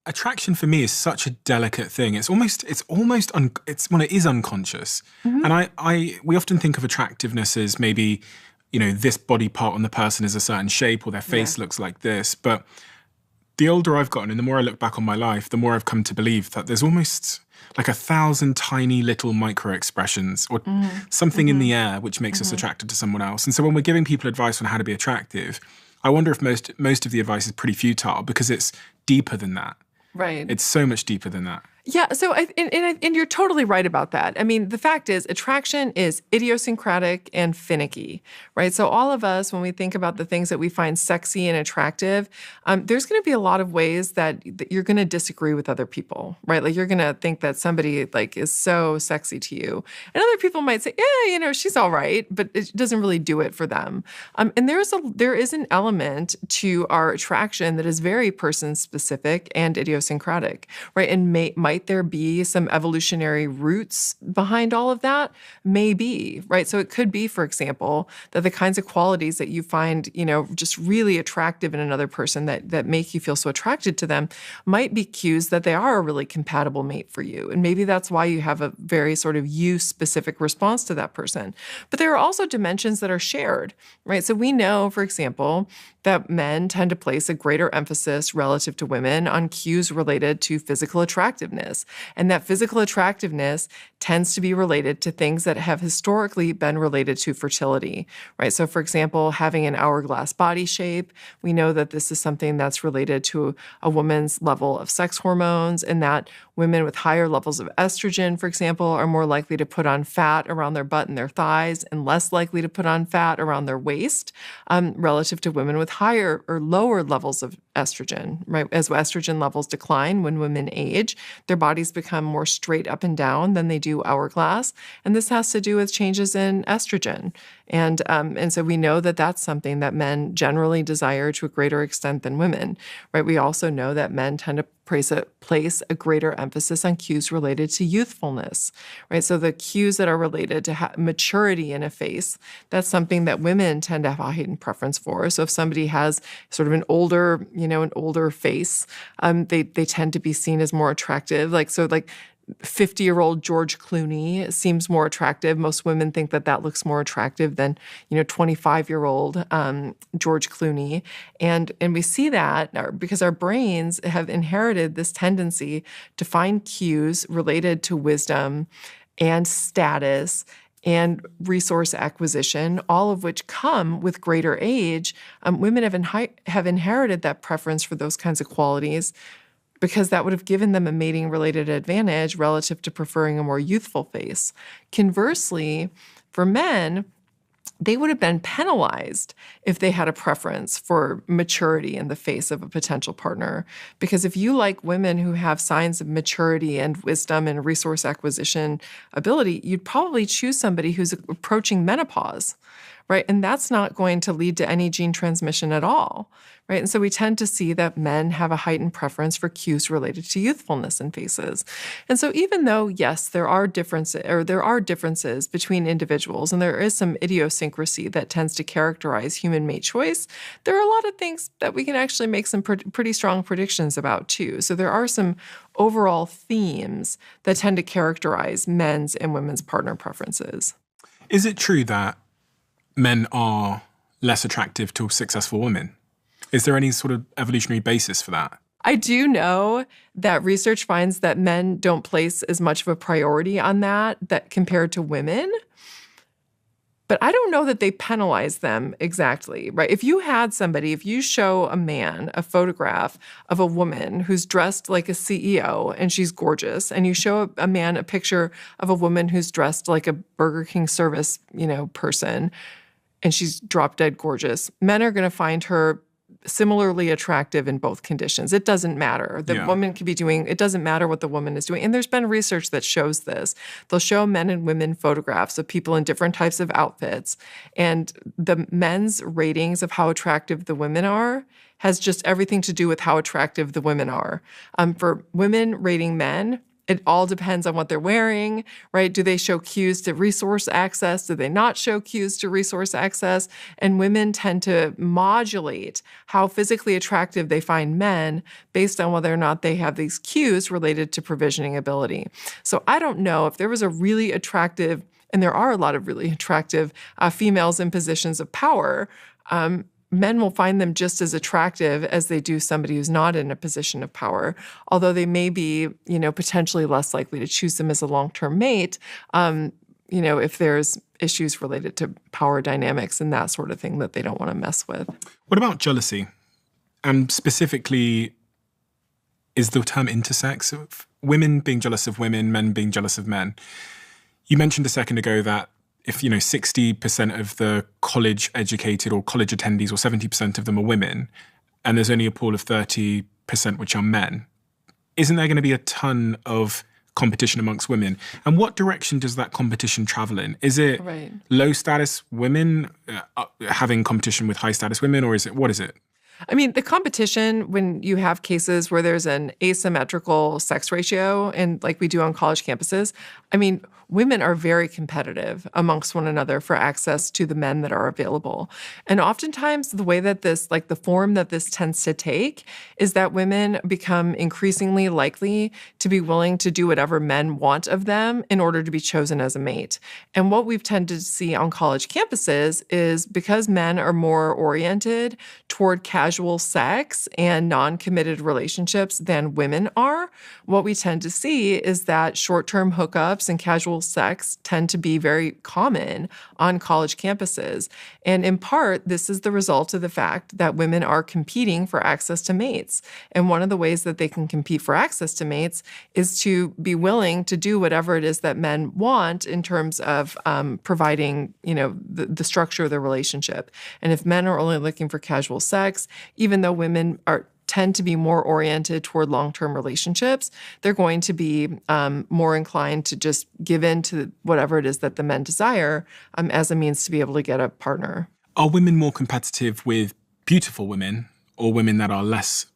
attraction for me is such a delicate thing. It is unconscious. Mm-hmm. And we often think of attractiveness as maybe, this body part on the person is a certain shape or their face looks like this. But the older I've gotten and the more I look back on my life, the more I've come to believe that there's almost like 1,000 tiny little micro expressions or something in the air which makes us attracted to someone else. And so when we're giving people advice on how to be attractive, I wonder if most of the advice is pretty futile because it's deeper than that. Right. It's so much deeper than that. Yeah, so and you're totally right about that. I mean, the fact is attraction is idiosyncratic and finicky, right? So all of us, when we think about the things that we find sexy and attractive, there's going to be a lot of ways that you're going to disagree with other people, right? Like you're going to think that somebody like is so sexy to you. And other people might say, yeah, she's all right, but it doesn't really do it for them. And there is an element to our attraction that is very person-specific and idiosyncratic, right? And might there be some evolutionary roots behind all of that? Maybe, right? So it could be, for example, that the kinds of qualities that you find, just really attractive in another person that make you feel so attracted to them might be cues that they are a really compatible mate for you. And maybe that's why you have a very sort of you-specific response to that person. But there are also dimensions that are shared, right? So we know, for example, that men tend to place a greater emphasis relative to women on cues related to physical attractiveness. And that physical attractiveness tends to be related to things that have historically been related to fertility, right? So for example, having an hourglass body shape, we know that this is something that's related to a woman's level of sex hormones, and that women with higher levels of estrogen, for example, are more likely to put on fat around their butt and their thighs and less likely to put on fat around their waist relative to women with higher or lower levels of estrogen, right? As estrogen levels decline when women age, their bodies become more straight up and down than they do hourglass. And this has to do with changes in estrogen. And so we know that that's something that men generally desire to a greater extent than women, right? We also know that men tend to place a greater emphasis on cues related to youthfulness, right? So the cues that are related to maturity in a face, that's something that women tend to have a heightened preference for. So if somebody has sort of an older face, they tend to be seen as more attractive. Like 50-year-old George Clooney seems more attractive. Most women think that looks more attractive than, 25-year-old George Clooney. And we see that because our brains have inherited this tendency to find cues related to wisdom and status and resource acquisition, all of which come with greater age. Women have inherited that preference for those kinds of qualities because that would have given them a mating-related advantage relative to preferring a more youthful face. Conversely, for men, they would have been penalized if they had a preference for maturity in the face of a potential partner. Because if you like women who have signs of maturity and wisdom and resource acquisition ability, you'd probably choose somebody who's approaching menopause, right? And that's not going to lead to any gene transmission at all, right? And so we tend to see that men have a heightened preference for cues related to youthfulness in faces. And so even though, yes, there are differences between individuals, and there is some idiosyncrasy that tends to characterize human mate choice, there are a lot of things that we can actually make some pretty strong predictions about too. So there are some overall themes that tend to characterize men's and women's partner preferences. Is it true that men are less attractive to successful women? Is there any sort of evolutionary basis for that? I do know that research finds that men don't place as much of a priority on that compared to women. But I don't know that they penalize them exactly, right? If you show a man a photograph of a woman who's dressed like a CEO and she's gorgeous, and you show a man a picture of a woman who's dressed like a Burger King service, person, and she's drop dead gorgeous, men are going to find her similarly attractive in both conditions. It doesn't matter. Woman could be doing, it doesn't matter what the woman is doing. And there's been research that shows this. They'll show men and women photographs of people in different types of outfits. And the men's ratings of how attractive the women are has just everything to do with how attractive the women are. For women rating men, It all depends on what they're wearing, right? Do they show cues to resource access? Do they not show cues to resource access? And women tend to modulate how physically attractive they find men based on whether or not they have these cues related to provisioning ability. So I don't know if there was a really attractive, and there are a lot of really attractive females in positions of power, men will find them just as attractive as they do somebody who's not in a position of power, although they may be, potentially less likely to choose them as a long-term mate, if there's issues related to power dynamics and that sort of thing that they don't want to mess with. What about jealousy? And specifically, is the term intersex? Women being jealous of women, men being jealous of men. You mentioned a second ago that if, 60% of the college educated or college attendees or 70% of them are women, and there's only a pool of 30% which are men, isn't there going to be a ton of competition amongst women? And what direction does that competition travel in? Is it low status women having competition with high status women, or what is it? I mean, the competition, when you have cases where there's an asymmetrical sex ratio, and like we do on college campuses, women are very competitive amongst one another for access to the men that are available. And oftentimes the way that this, like the form that this tends to take, is that women become increasingly likely to be willing to do whatever men want of them in order to be chosen as a mate. And what we've tended to see on college campuses is because men are more oriented toward casual sex and non-committed relationships than women are, what we tend to see is that short-term hookups and casual sex tend to be very common on college campuses. And in part, this is the result of the fact that women are competing for access to mates. And one of the ways that they can compete for access to mates is to be willing to do whatever it is that men want in terms of providing, the structure of the relationship. And if men are only looking for casual sex, even though women tend to be more oriented toward long-term relationships, they're going to be more inclined to just give in to whatever it is that the men desire as a means to be able to get a partner. Are women more competitive with beautiful women or women that are less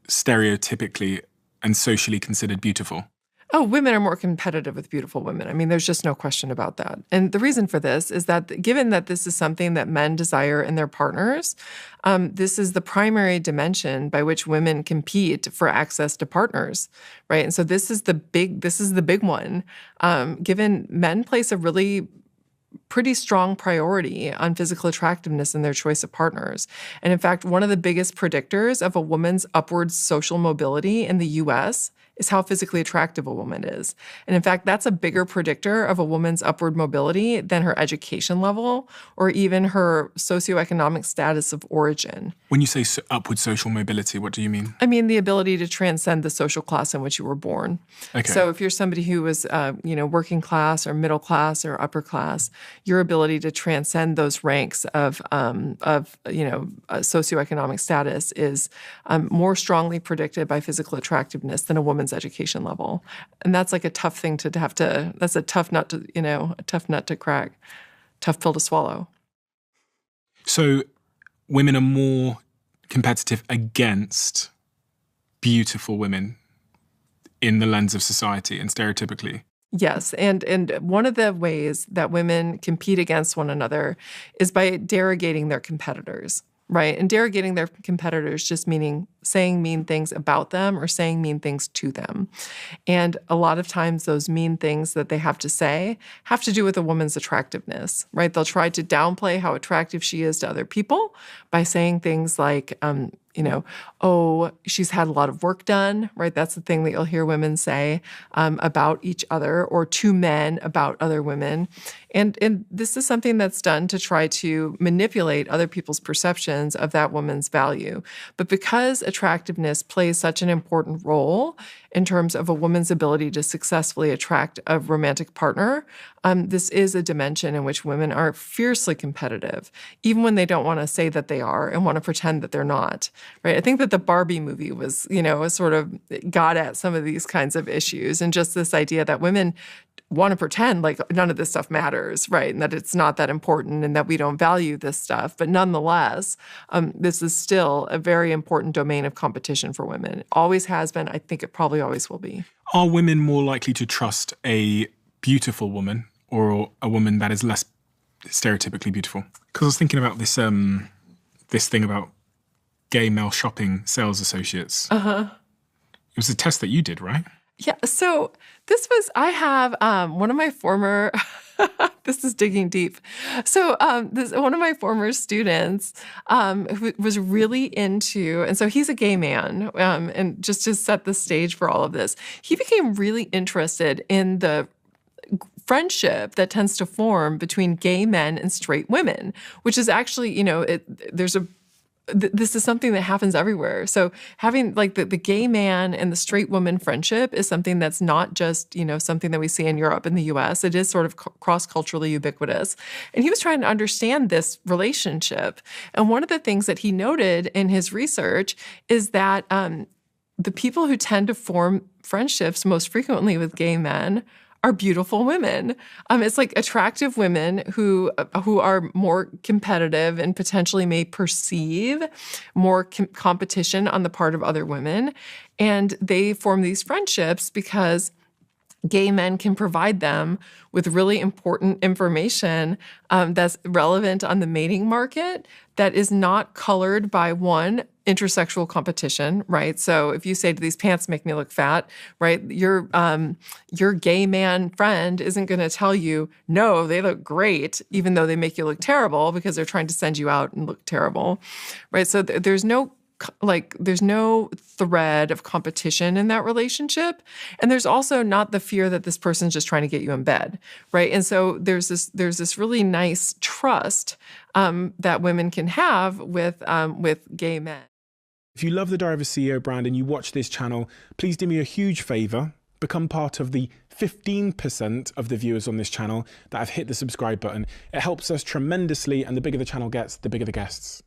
stereotypically and socially considered beautiful? Oh, women are more competitive with beautiful women. There's just no question about that. And the reason for this is that given that this is something that men desire in their partners, this is the primary dimension by which women compete for access to partners, right? And so this is the big one. Given men place a really pretty strong priority on physical attractiveness in their choice of partners. And in fact, one of the biggest predictors of a woman's upward social mobility in the U.S. is how physically attractive a woman is. And in fact, that's a bigger predictor of a woman's upward mobility than her education level or even her socioeconomic status of origin. When you say upward social mobility, what do you mean? I mean the ability to transcend the social class in which you were born. Okay. So if you're somebody who was, working class or middle class or upper class, your ability to transcend those ranks of socioeconomic status is more strongly predicted by physical attractiveness than a woman's education level. And that's like a tough thing that's a tough nut to crack, tough pill to swallow. So women are more competitive against beautiful women in the lens of society and stereotypically. Yes, and one of the ways that women compete against one another is by derogating their competitors, right? And derogating their competitors just meaning saying mean things about them or saying mean things to them. And a lot of times those mean things that they have to say have to do with a woman's attractiveness, right? They'll try to downplay how attractive she is to other people by saying things like, oh, she's had a lot of work done, right? That's the thing that you'll hear women say about each other or to men about other women. And this is something that's done to try to manipulate other people's perceptions of that woman's value. But because attractiveness plays such an important role in terms of a woman's ability to successfully attract a romantic partner, this is a dimension in which women are fiercely competitive, even when they don't want to say that they are and want to pretend that they're not, right? I think that the Barbie movie was sort of got at some of these kinds of issues and just this idea that women want to pretend like none of this stuff matters, right? And that it's not that important and that we don't value this stuff. But nonetheless, this is still a very important domain of competition for women. It always has been. I think it probably always will be. Are women more likely to trust a beautiful woman or a woman that is less stereotypically beautiful? Because I was thinking about this this thing about gay male shopping sales associates. It was a test that you did, right? Yeah. So I have one of my former, this is digging deep. So one of my former students who was really into, and so he's a gay man, and just to set the stage for all of this, he became really interested in the friendship that tends to form between gay men and straight women, which is actually, this is something that happens everywhere. So having like the gay man and the straight woman friendship is something that's not just, something that we see in Europe and the US. It is sort of cross-culturally ubiquitous. And he was trying to understand this relationship. And one of the things that he noted in his research is that the people who tend to form friendships most frequently with gay men are beautiful women. It's like attractive women who are more competitive and potentially may perceive more competition on the part of other women. And they form these friendships because gay men can provide them with really important information that's relevant on the mating market that is not colored by one, intersexual competition, right? So if you say to these pants make me look fat, right, your gay man friend isn't going to tell you, no, they look great, even though they make you look terrible because they're trying to send you out and look terrible, right? So there's no thread of competition in that relationship. And there's also not the fear that this person's just trying to get you in bed, right? And so there's this really nice trust that women can have with gay men. If you love the Diary of a CEO brand and you watch this channel, please do me a huge favor. Become part of the 15% of the viewers on this channel that have hit the subscribe button. It helps us tremendously, and the bigger the channel gets, the bigger the guests.